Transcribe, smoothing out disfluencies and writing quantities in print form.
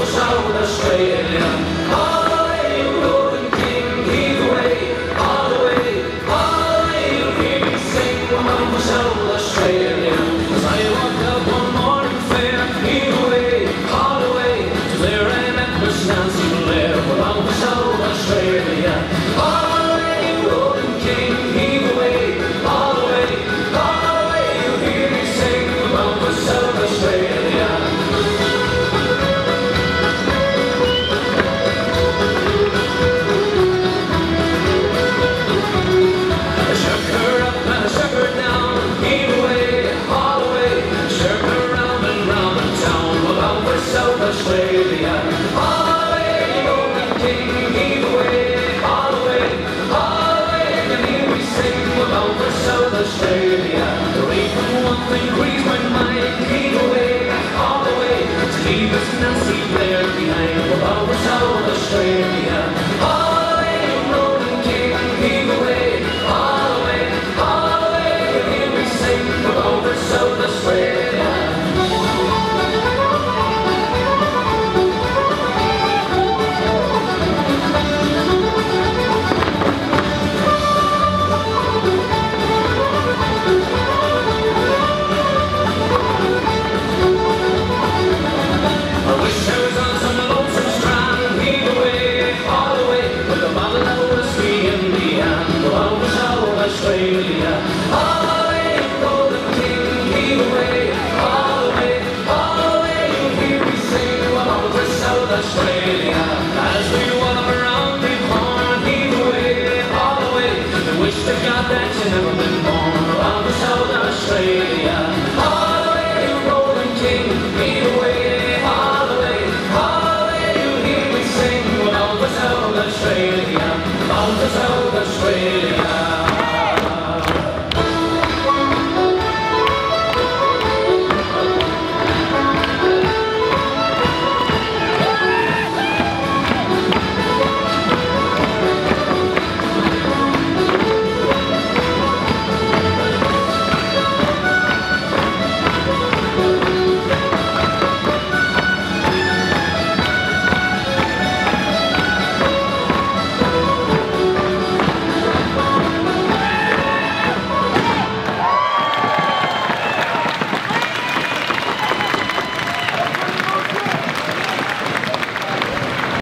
for South Australia. All the way, you golden king, heave away, all the way, you'll hear me sing, we're bound for South Australia. As I walked up one morning fair, heave away, all the way, to there I met Miss Nancy Blair, we're bound for South Australia. All the way, you golden king, heave away, all the way, you'll hear me sing, we're bound for South Australia. I shook her up and I shook her down, heave away, all the way, shook her round and round the town, we're bound for South Australia. All the way, you golden king, heave away, all the way, you hear me sing, we're bound for South Australia. The rate from one thing grieves my mind, heave away, all the way, to leave us Nancy Blair.